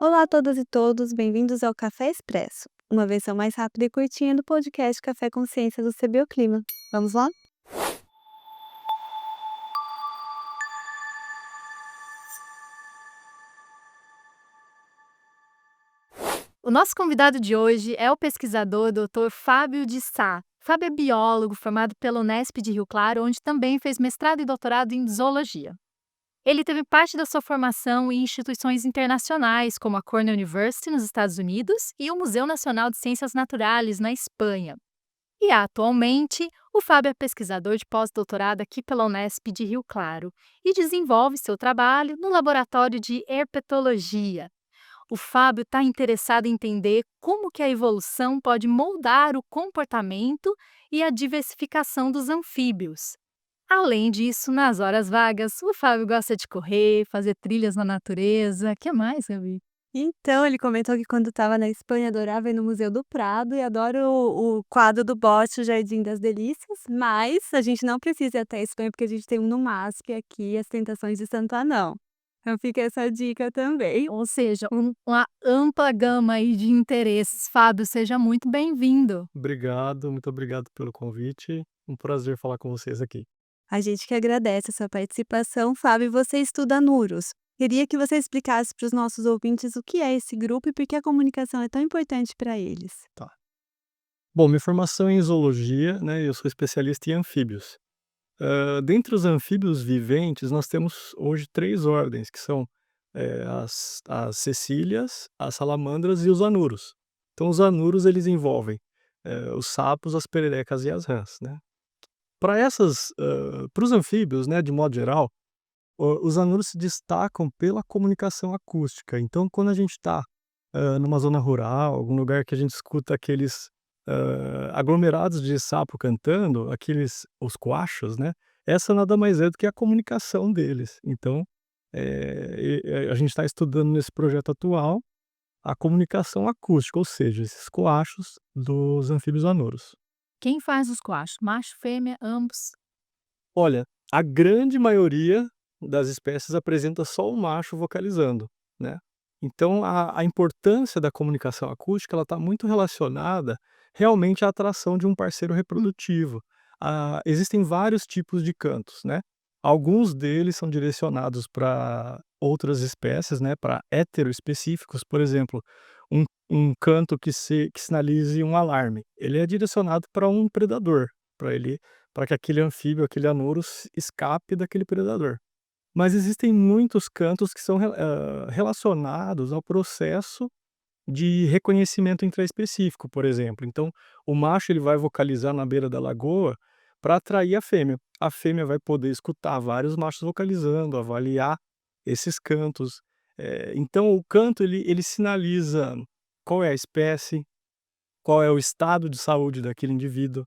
Olá a todas e todos, bem-vindos ao Café Expresso, uma versão mais rápida e curtinha do podcast Café Consciência do CBioClima. Vamos lá? O nosso convidado de hoje é o pesquisador Dr. Fábio de Sá. Fábio é biólogo formado pela Unesp de Rio Claro, onde também fez mestrado e doutorado em zoologia. Ele teve parte da sua formação em instituições internacionais, como a Cornell University, nos Estados Unidos, e o Museu Nacional de Ciências Naturais, na Espanha. E atualmente, o Fábio é pesquisador de pós-doutorado aqui pela Unesp de Rio Claro e desenvolve seu trabalho no laboratório de herpetologia. O Fábio está interessado em entender como que a evolução pode moldar o comportamento e a diversificação dos anfíbios. Além disso, nas horas vagas, o Fábio gosta de correr, fazer trilhas na natureza. Que mais, Gabi? Então, ele comentou que quando estava na Espanha adorava ir no Museu do Prado e adora o quadro do Bosch, o Jardim das Delícias, mas a gente não precisa ir até a Espanha porque a gente tem um no MASP aqui, As Tentações de Santo Anão. Então fica essa dica também. Ou seja, uma ampla gama aí de interesses. Fábio, seja muito bem-vindo. Obrigado, muito obrigado pelo convite. Um prazer falar com vocês aqui. A gente que agradece a sua participação, Fábio, você estuda NUROS. Queria que você explicasse para os nossos ouvintes o que é esse grupo e por que a comunicação é tão importante para eles. Tá. Bom, minha formação é em zoologia, né? Eu sou especialista em anfíbios. Dentre os anfíbios viventes, nós temos hoje três ordens, que são as cecílias, as salamandras e os anuros. Então, os anuros eles envolvem os sapos, as pererecas e as rãs, né? Para os anfíbios, né, de modo geral, os anuros se destacam pela comunicação acústica. Então, quando a gente está numa zona rural, algum lugar que a gente escuta aqueles aglomerados de sapo cantando, os coachos, né? Essa nada mais é do que a comunicação deles. Então, a gente está estudando nesse projeto atual a comunicação acústica, ou seja, esses coachos dos anfíbios anuros. Quem faz os coachos? Macho, fêmea, ambos? Olha, a grande maioria das espécies apresenta só o macho vocalizando, né. Então a importância da comunicação acústica, ela está muito relacionada realmente à atração de um parceiro reprodutivo. Existem vários tipos de cantos, né. Alguns deles são direcionados para outras espécies, né, para heteroespecíficos, por exemplo, um canto que sinalize um alarme, ele é direcionado para um predador, para que aquele anfíbio, aquele anurus escape daquele predador. Mas existem muitos cantos que são relacionados ao processo de reconhecimento intraespecífico, por exemplo. Então, o macho ele vai vocalizar na beira da lagoa para atrair a fêmea. A fêmea vai poder escutar vários machos vocalizando, avaliar esses cantos. Então o canto ele sinaliza qual é a espécie, qual é o estado de saúde daquele indivíduo.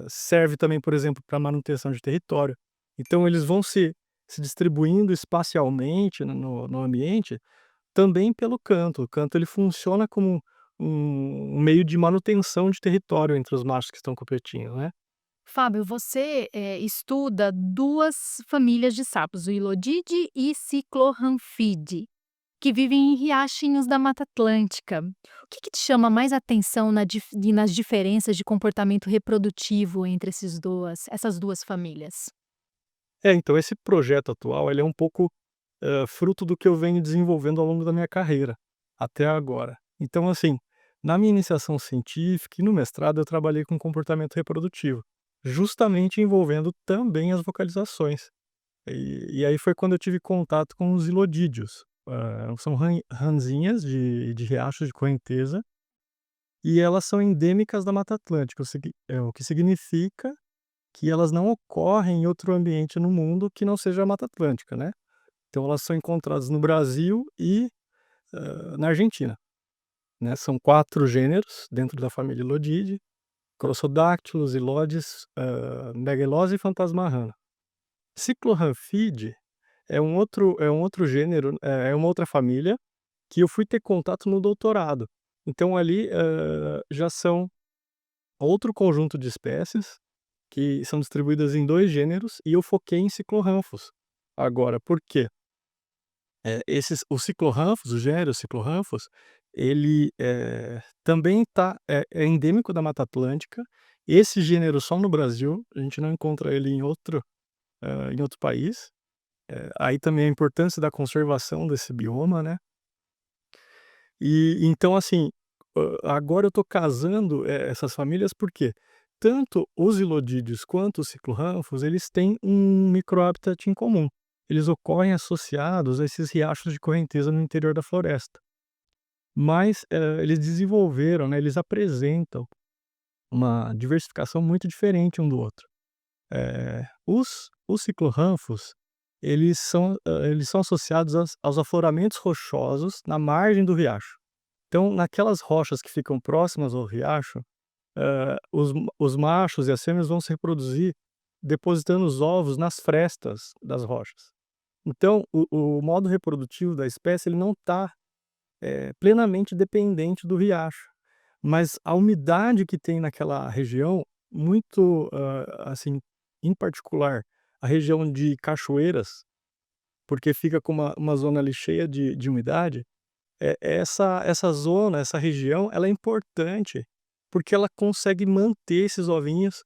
Serve também, por exemplo, para manutenção de território. Então eles vão se distribuindo espacialmente no ambiente, também pelo canto. O canto ele funciona como um meio de manutenção de território entre os machos que estão competindo, né. Fábio, você, estuda 2 famílias de sapos, o Hilodide e Ciclorhamphide, que vivem em riachinhos da Mata Atlântica. O que te chama mais atenção nas diferenças de comportamento reprodutivo entre essas 2 famílias? Então esse projeto atual ele é um pouco, fruto do que eu venho desenvolvendo ao longo da minha carreira, até agora. Então assim, na minha iniciação científica e no mestrado eu trabalhei com comportamento reprodutivo, justamente envolvendo também as vocalizações. E aí foi quando eu tive contato com os ilodídeos. São rãzinhas de riachos de correnteza, e elas são endêmicas da Mata Atlântica, o que significa que elas não ocorrem em outro ambiente no mundo que não seja a Mata Atlântica, né. Então elas são encontradas no Brasil e, na Argentina, né. São 4 gêneros dentro da família Ilodidae: Crossodactylus, Ilodes, Megalose e Phantasmarana. Ciclorhamphide é um outro gênero, é uma outra família que eu fui ter contato no doutorado. Então ali, já são outro conjunto de espécies que são distribuídas em 2 gêneros e eu foquei em Ciclorhamphus. Agora, por quê? O ciclorramfos, o Géreos ciclorramfos, ele, também é endêmico da Mata Atlântica. Esse gênero só no Brasil, a gente não encontra ele em outro país. Aí também a importância da conservação desse bioma, né. E então assim, agora eu tô casando, essas famílias, porque tanto os ilodídeos quanto os ciclorramfos, eles têm um microhabitat em comum. Eles ocorrem associados a esses riachos de correnteza no interior da floresta. Mas, eles desenvolveram, né, eles apresentam uma diversificação muito diferente um do outro. Os ciclorramfos, eles são associados aos afloramentos rochosos na margem do riacho. Então, naquelas rochas que ficam próximas ao riacho, os machos e as fêmeas vão se reproduzir depositando os ovos nas frestas das rochas. Então, o modo reprodutivo da espécie, ele não está plenamente dependente do riacho, mas a umidade que tem naquela região, muito, assim, em particular, a região de cachoeiras, porque fica com uma zona ali cheia de umidade. Essa zona, essa região, ela é importante, porque ela consegue manter esses ovinhos,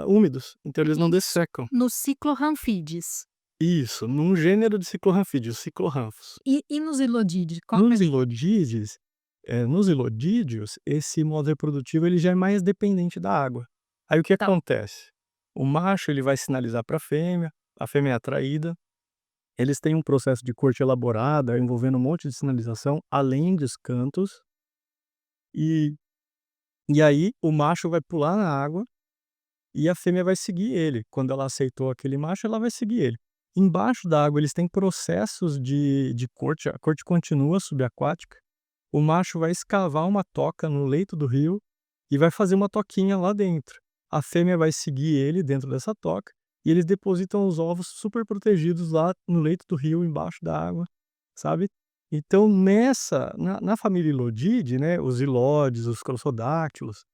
úmidos, então eles não dessecam. Nos ciclorramfídeos. Isso, num gênero de ciclorramfídeos, ciclorramfos. E nos ilodídeos? Nos ilodídeos, esse modo reprodutivo ele já é mais dependente da água. Aí o que Tá. acontece? O macho ele vai sinalizar para a fêmea é atraída, eles têm um processo de corte elaborado, envolvendo um monte de sinalização, além dos cantos, e e aí o macho vai pular na água e a fêmea vai seguir ele. Quando ela aceitou aquele macho, ela vai seguir ele. Embaixo da água eles têm processos de corte, a corte continua subaquática. O macho vai escavar uma toca no leito do rio e vai fazer uma toquinha lá dentro. A fêmea vai seguir ele dentro dessa toca e eles depositam os ovos super protegidos lá no leito do rio, embaixo da água, sabe? Então, na família Ilodide, né, os ilódes, os crossodáctilos,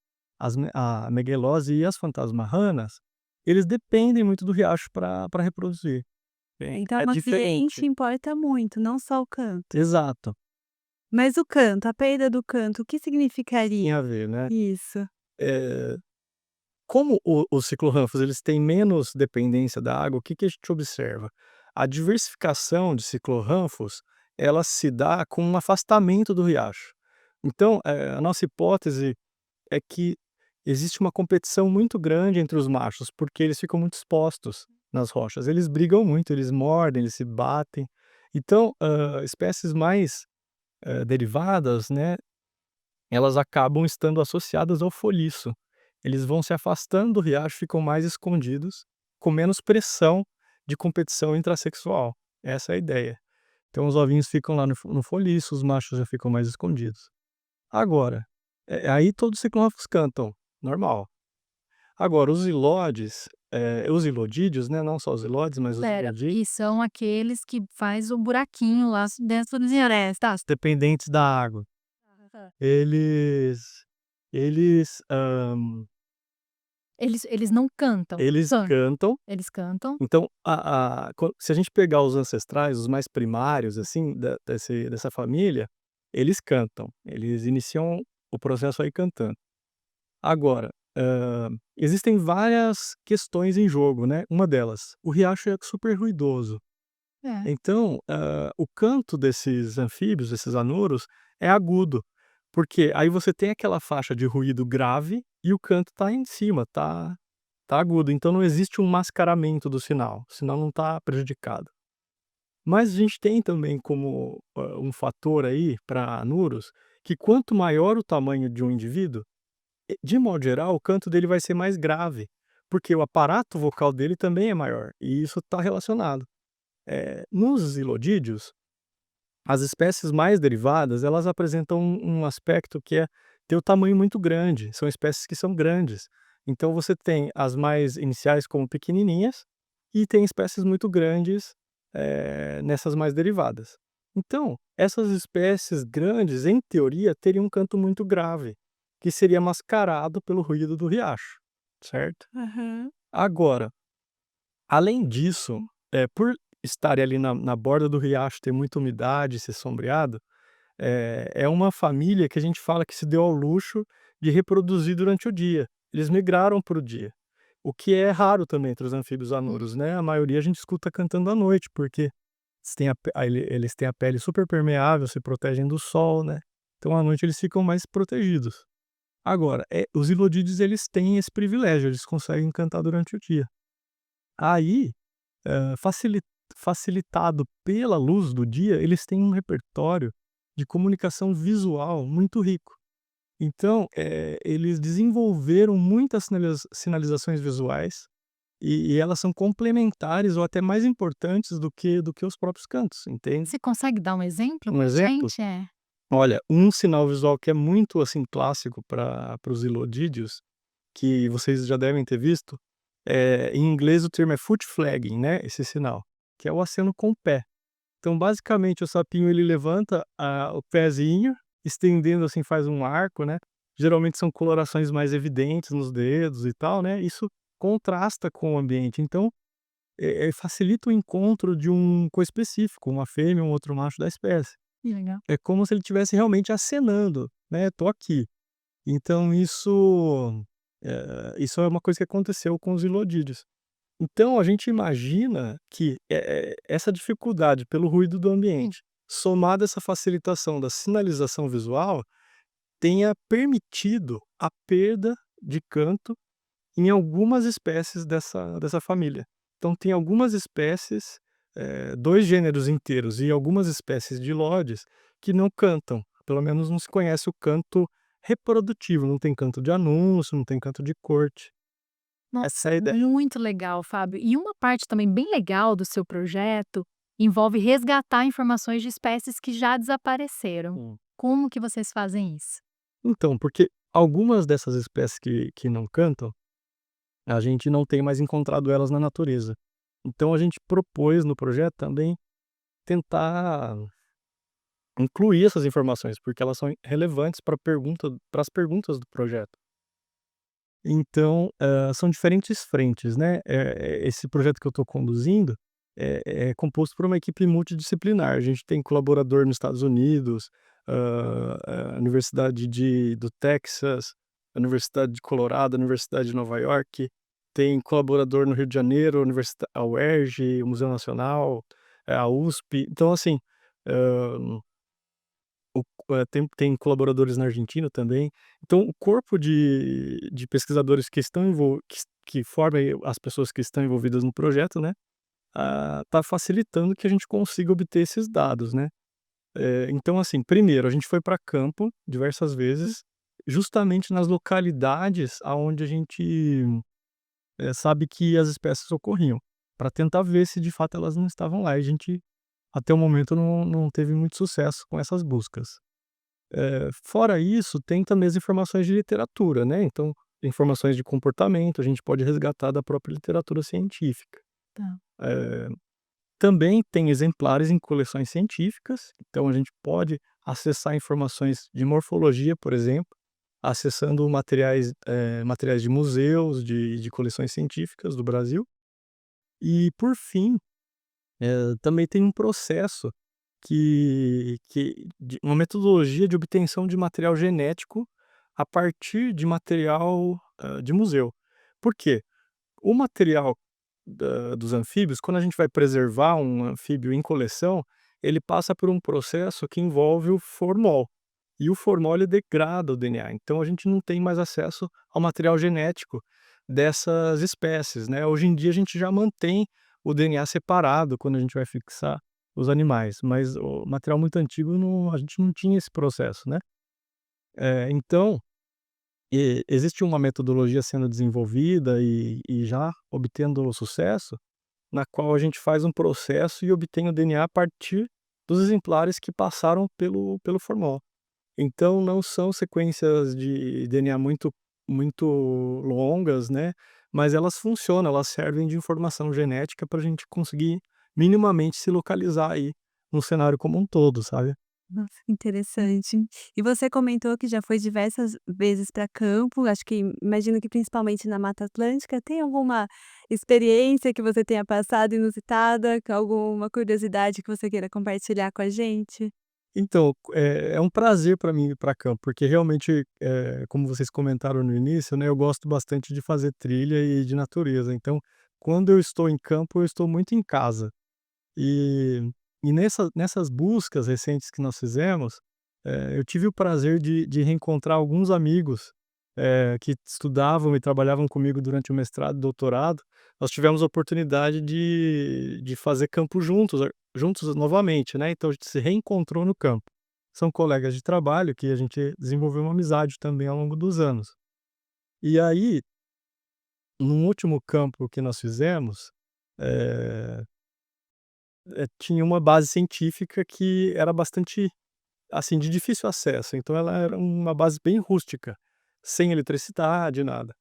a megalose e as fantasmarranas, eles dependem muito do riacho para reproduzir. Então É o ambiente diferente. importa muito, não só o canto. Exato. Mas o canto, a perda do canto, o que Tem significaria a ver, né? isso? Eh Como os ciclorramfos eles têm menos dependência da água, o que que a gente observa? A diversificação de ciclorramfos, ela se dá com um afastamento do riacho. Então, a nossa hipótese é que existe uma competição muito grande entre os machos, porque eles ficam muito expostos nas rochas. Eles brigam muito, eles mordem, eles se batem. Então, espécies mais, derivadas, né, elas acabam estando associadas ao foliço. Eles vão se afastando do riacho, ficam mais escondidos, com menos pressão de competição intrassexual. Essa é a ideia. Então os ovinhos ficam lá no foliço, os machos já ficam mais escondidos. Agora, aí todos os ciclófagos cantam, normal. Agora os ilodídeos, né, não só os ilódes, mas os Espera, ilodídeos, e são aqueles que faz o buraquinho lá dentro das florestas. dependentes da água. Eles eles, Eles não cantam. eles cantam. Eles cantam. Então, se a gente pegar os ancestrais, os mais primários, assim, dessa família, eles cantam, eles iniciam o processo aí cantando. Agora, existem várias questões em jogo, né, uma delas, o riacho é super ruidoso. É. Então, o canto desses anfíbios, desses anouros, é agudo, porque aí você tem aquela faixa de ruído grave e o canto tá em cima, tá agudo, então não existe um mascaramento do sinal, o sinal não está prejudicado. Mas a gente tem também como, um fator aí para anuros, que quanto maior o tamanho de um indivíduo, de modo geral, o canto dele vai ser mais grave, porque o aparato vocal dele também é maior, e isso está relacionado. Nos ilodídeos, as espécies mais derivadas, elas apresentam um aspecto que é ter o tamanho muito grande, são espécies que são grandes. Então você tem as mais iniciais como pequenininhas, e tem espécies muito grandes, nessas mais derivadas. Então, essas espécies grandes, em teoria, teriam um canto muito grave, que seria mascarado pelo ruído do riacho, certo? Aham. Agora, além disso, por estarem ali na borda do riacho, ter muita umidade, ser sombreado, é uma família que a gente fala que se deu ao luxo de reproduzir durante o dia. Eles migraram para o dia, o que é raro também entre os anfíbios anuros, né, a maioria a gente escuta cantando à noite, porque eles têm a pele super permeável, se protegem do sol, né, então à noite eles ficam mais protegidos. Agora, os ilodídeos eles têm esse privilégio, eles conseguem cantar durante o dia. Aí, hã, facili facilitado pela luz do dia, eles têm um repertório de comunicação visual muito rico. Então, eles desenvolveram muitas sinalizações visuais, e elas são complementares ou até mais importantes do que os próprios cantos, entende. Você consegue dar um exemplo Um pra exemplo? gente? É. Olha, um sinal visual que é muito, assim, clássico para os ilodídeos, que vocês já devem ter visto, em inglês o termo é foot flagging, né, esse sinal, que é o aceno com o pé. Então, basicamente, o sapinho ele levanta o pezinho, estendendo, assim, faz um arco, né, geralmente são colorações mais evidentes nos dedos e tal, né, isso contrasta com o ambiente, então, facilita o encontro de um coespecífico, uma fêmea, um outro macho da espécie. Que legal. É como se ele estivesse realmente acenando, né, "Tô aqui". Então isso é uma coisa que aconteceu com os ilodídeos. Então a gente imagina que, essa dificuldade pelo ruído do Sim. ambiente, somada a essa facilitação da sinalização visual, tenha permitido a perda de canto em algumas espécies dessa família. Então tem algumas espécies, 2 gêneros inteiros e algumas espécies de Lodes que não cantam, pelo menos não se conhece o canto reprodutivo, não tem canto de anúncio, não tem canto de corte. Nossa, Essa é a ideia. muito legal, Fábio. E uma parte também bem legal do seu projeto envolve resgatar informações de espécies que já desapareceram. Hum. Como que vocês fazem isso? Então, porque algumas dessas espécies que não cantam, a gente não tem mais encontrado elas na natureza. Então a gente propôs no projeto também tentar incluir essas informações, porque elas são relevantes para as perguntas do projeto. Então, são diferentes frentes, né, esse projeto que eu estou conduzindo é composto por uma equipe multidisciplinar. A gente tem colaborador nos Estados Unidos, a Universidade do Texas, a Universidade de Colorado, a Universidade de Nova York, tem colaborador no Rio de Janeiro, a UERJ, o Museu Nacional, a USP. Então assim, hã tem colaboradores na Argentina também. Então o corpo de pesquisadores que estão que formam aí as pessoas que estão envolvidas no projeto, né, tá facilitando que a gente consiga obter esses dados, né. Então assim, primeiro a gente foi para campo diversas vezes, justamente nas localidades aonde a gente, sabe que as espécies ocorriam, para tentar ver se de fato elas não estavam lá, e a gente até o momento não teve muito sucesso com essas buscas. Fora isso, tem também as informações de literatura, né, então, informações de comportamento, a gente pode resgatar da própria literatura científica. Tá. Eh, Também tem exemplares em coleções científicas, então a gente pode acessar informações de morfologia, por exemplo, acessando materiais de museus, de coleções científicas do Brasil. E por fim, também tem um processo de uma metodologia de obtenção de material genético a partir de material, de museu. Por quê? O material dos anfíbios, quando a gente vai preservar um anfíbio em coleção, ele passa por um processo que envolve o formol. E o formol ele degrada o DNA, então a gente não tem mais acesso ao material genético dessas espécies, né. Hoje em dia a gente já mantém o DNA separado quando a gente vai fixar os animais, mas o material muito antigo a gente não tinha esse processo, né. Então, existe uma metodologia sendo desenvolvida e já obtendo sucesso, na qual a gente faz um processo e obtém o DNA a partir dos exemplares que passaram pelo formol. Então não são sequências de DNA muito longas, né, mas elas funcionam, elas servem de informação genética para a gente conseguir minimamente se localizar aí no cenário como um todo, sabe. Nossa, que interessante. E você comentou que já foi diversas vezes para campo, acho que imagino que principalmente na Mata Atlântica. Tem alguma experiência que você tenha passado inusitada, com alguma curiosidade que você queira compartilhar com a gente? Então, é um prazer para mim ir para campo, porque realmente, como vocês comentaram no início, né, eu gosto bastante de fazer trilha e de natureza. Então, quando eu estou em campo, eu estou muito em casa. E nessas buscas recentes que nós fizemos, eu tive o prazer de reencontrar alguns amigos, que estudavam e trabalhavam comigo durante o mestrado e doutorado. Nós tivemos a oportunidade de fazer campo juntos novamente, né, então a gente se reencontrou no campo. São colegas de trabalho que a gente desenvolveu uma amizade também ao longo dos anos. E aí, no último campo que nós fizemos, eh tinha uma base científica que era bastante, assim, de difícil acesso, então ela era uma base bem rústica, sem eletricidade, nada.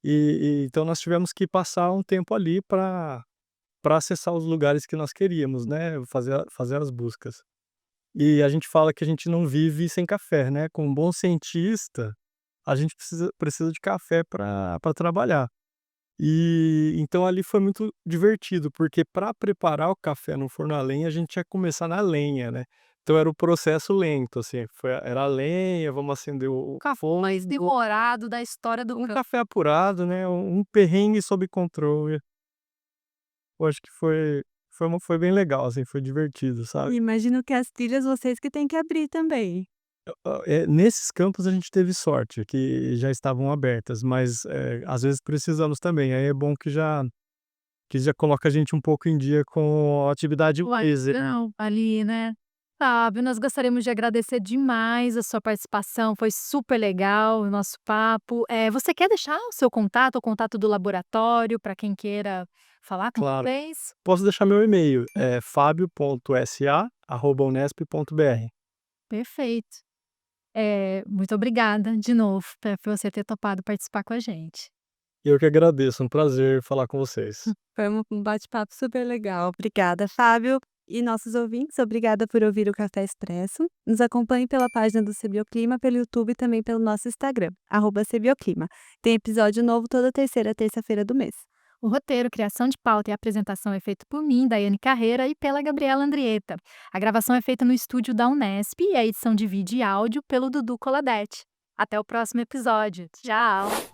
Então nós tivemos que passar um tempo ali para acessar os lugares que nós queríamos, né, fazer as buscas. E a gente fala que a gente não vive sem café, né, como um bom cientista, a gente precisa de café para trabalhar. Então ali foi muito divertido, porque para preparar o café no forno a lenha, a gente ia começar na lenha, né. Então era o processo lento, assim, era a lenha, vamos acender o café, Mais demorado da história do um campo. café apurado, né, um perrengue sob controle. Eu acho que foi bem legal, assim, foi divertido, sabe. Imagino que as trilhas vocês que têm que abrir também. Nesses campos a gente teve sorte, que já estavam abertas, mas, às vezes precisamos também, aí é bom que já coloca a gente um pouco em dia com a atividade física. Não, ali, né. Fábio, nós gostaríamos de agradecer demais a sua participação, foi super legal o nosso papo. Você quer deixar o seu contato, o contato do laboratório, para quem queira falar com Claro. vocês? Posso deixar meu e-mail, é fabio.sa@unesp.br. Perfeito. Muito obrigada de novo por você ter topado participar com a gente. Eu que agradeço, um prazer falar com vocês. Foi um bate-papo super legal. Obrigada, Fábio. E nossos ouvintes, obrigada por ouvir o Café Expresso. Nos acompanhe pela página do CBioclima, pelo YouTube e também pelo nosso Instagram, @CBioclima. Tem episódio novo toda terça-feira do mês. O roteiro, criação de pauta e apresentação é feito por mim, Daiane Carreira, e pela Gabriela Andrieta. A gravação é feita no estúdio da Unesp e a edição de vídeo e áudio pelo Dudu Coladete. Até o próximo episódio. Tchau!